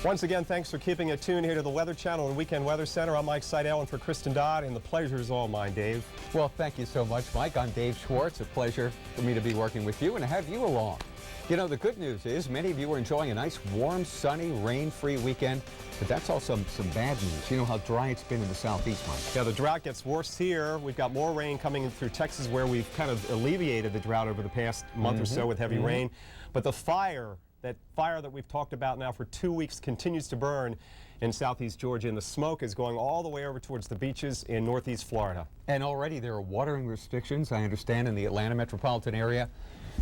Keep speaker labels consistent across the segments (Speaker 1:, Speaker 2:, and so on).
Speaker 1: Once again, thanks for keeping it tuned here to the Weather Channel and Weekend Weather Center. I'm Mike Seidel, and for Kristen Dodd, and the pleasure is all mine, Dave.
Speaker 2: Well, thank you so much, Mike. I'm Dave Schwartz. A pleasure for me to be working with you and to have you along. You know, the good news is many of you are enjoying a nice, warm, sunny, rain-free weekend, but that's also some bad news. You know how dry it's been in the southeast, Mike.
Speaker 1: Yeah, the drought gets worse here. We've got more rain coming in through Texas, where we've kind of alleviated the drought over the past month or so with heavy rain. But the fire that we've talked about now for 2 weeks continues to burn in southeast Georgia, and the smoke is going all the way over towards the beaches in northeast Florida.
Speaker 2: And already there are watering restrictions, I understand, in the Atlanta metropolitan area.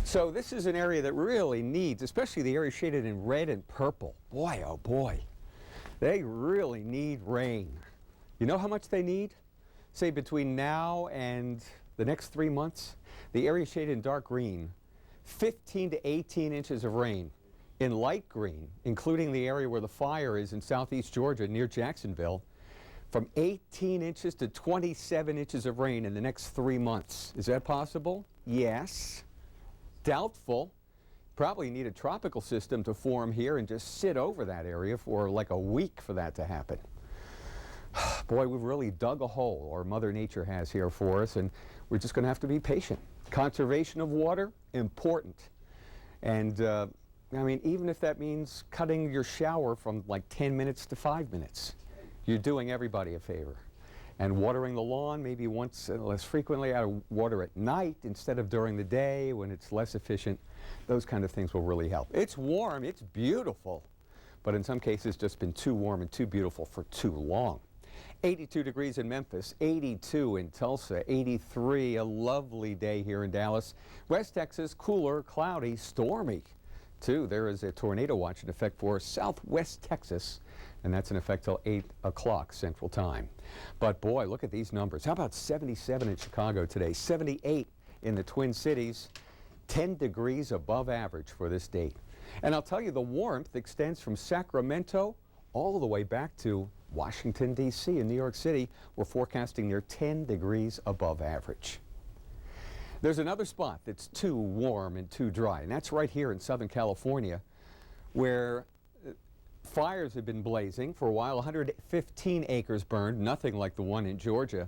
Speaker 2: So this is an area that really needs, especially the area shaded in red and purple. Boy, oh boy, they really need rain. You know how much they need? Say between now and the next 3 months, the area shaded in dark green, 15 to 18 inches of rain. In light green, including the area where the fire is in southeast Georgia near Jacksonville, from 18 inches to 27 inches of rain in the next 3 months. Is that possible? Yes. Doubtful. Probably need a tropical system to form here and just sit over that area for like a week for that to happen. Boy, we've really dug a hole, or Mother Nature has here for us, and we're just going to have to be patient. Conservation of water, important. And I mean, even if that means cutting your shower from like 10 minutes to 5 minutes, you're doing everybody a favor. And watering the lawn maybe once less frequently, out of water at night instead of during the day when it's less efficient. Those kind of things will really help. It's warm, it's beautiful, but in some cases just been too warm and too beautiful for too long. 82 degrees in Memphis, 82 in Tulsa, 83, a lovely day here in Dallas. West Texas, cooler, cloudy, stormy. There is a tornado watch in effect for southwest Texas, and that's in effect till 8 o'clock Central Time. But boy, look at these numbers. How about 77 in Chicago today, 78 in the Twin Cities, 10 degrees above average for this date. And I'll tell you, the warmth extends from Sacramento all the way back to Washington, D.C. and New York City. We're forecasting near 10 degrees above average. There's another spot that's too warm and too dry, and that's right here in Southern California, where fires have been blazing for a while. 115 acres burned, nothing like the one in Georgia,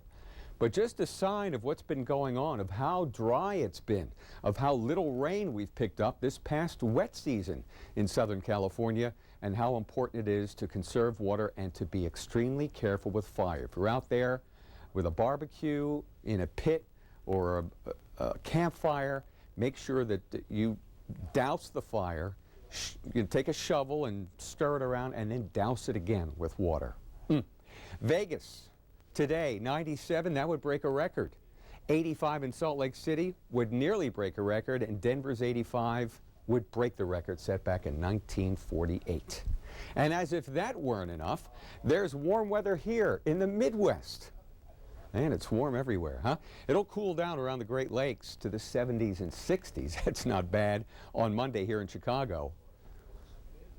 Speaker 2: but just a sign of what's been going on, of how dry it's been, of how little rain we've picked up this past wet season in Southern California, and how important it is to conserve water and to be extremely careful with fire. If you're out there with a barbecue, in a pit, or a campfire, make sure that you douse the fire. You take a shovel and stir it around and then douse it again with water. Vegas, today, 97, that would break a record. 85 in Salt Lake City would nearly break a record, and Denver's 85 would break the record set back in 1948. And as if that weren't enough, there's warm weather here in the Midwest. And it's warm everywhere, huh? It'll cool down around the Great Lakes to the 70s and 60s. That's not bad on Monday here in Chicago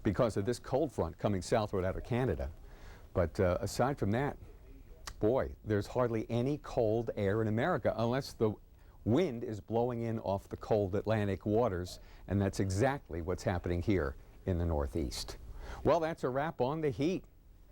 Speaker 2: because of this cold front coming southward out of Canada. But aside from that, boy, there's hardly any cold air in America unless the wind is blowing in off the cold Atlantic waters, and that's exactly what's happening here in the Northeast. Well, that's a wrap on the heat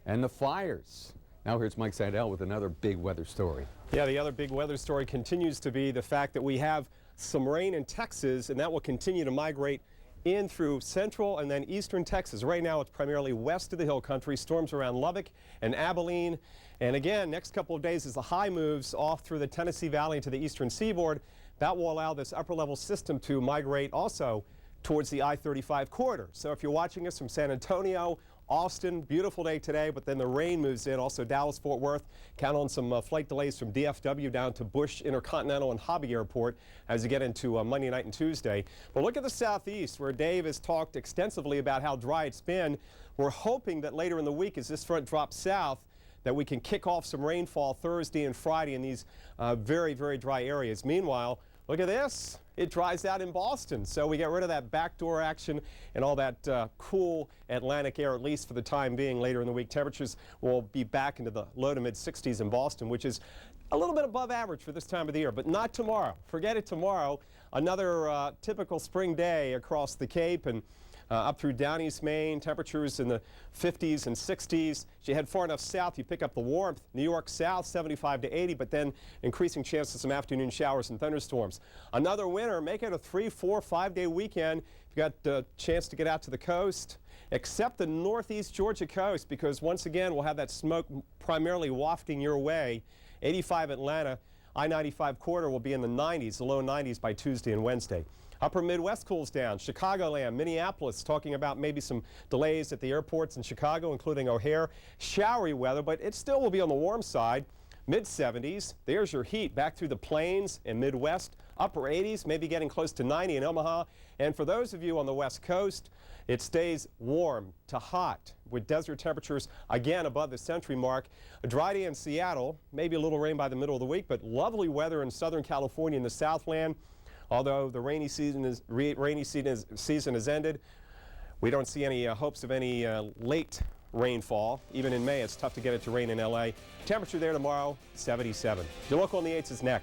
Speaker 2: and the fires. Now here's Mike Seidel with another big weather story.
Speaker 1: Yeah, the other big weather story continues to be the fact that we have some rain in Texas, and that will continue to migrate in through central and then eastern Texas. Right now it's primarily west of the hill country, storms around Lubbock and Abilene. And again, next couple of days as the high moves off through the Tennessee Valley to the eastern seaboard, that will allow this upper level system to migrate also towards the I-35 corridor. So if you're watching us from San Antonio, Austin, beautiful day today, but then the rain moves in. Also Dallas, Fort Worth, count on some flight delays from DFW down to Bush Intercontinental and Hobby Airport as you get into Monday night and Tuesday. But look at the southeast, where Dave has talked extensively about how dry it's been. We're hoping that later in the week, as this front drops south, that we can kick off some rainfall Thursday and Friday in these very, very dry areas. Meanwhile, look at this. It dries out in Boston, so we get rid of that backdoor action and all that cool Atlantic air, at least for the time being. Later in the week, temperatures will be back into the low to mid 60s in Boston, which is a little bit above average for this time of the year, but not tomorrow. Forget it tomorrow. Another typical spring day across the Cape, and up through down East Maine, temperatures in the 50s and 60s. As you head far enough south, you pick up the warmth. New York South, 75 to 80, but then increasing chances of some afternoon showers and thunderstorms. Another winter, make it a 3, 4, 5-day weekend. If you got a chance to get out to the coast, except the northeast Georgia coast, because once again, we'll have that smoke primarily wafting your way. 85 Atlanta, I-95 corridor will be in the 90s, the low 90s by Tuesday and Wednesday. Upper Midwest cools down. Chicagoland, Minneapolis, talking about maybe some delays at the airports in Chicago, including O'Hare. Showery weather, but it still will be on the warm side. Mid-70s. There's your heat back through the plains and Midwest. Upper 80s, maybe getting close to 90 in Omaha. And for those of you on the West Coast, it stays warm to hot with desert temperatures again above the century mark. A dry day in Seattle, maybe a little rain by the middle of the week, but lovely weather in Southern California and the Southland. Although the rainy season has ended, we don't see any hopes of any late rainfall. Even in May, it's tough to get it to rain in LA. Temperature there tomorrow, 77. Your local on the 8s is next.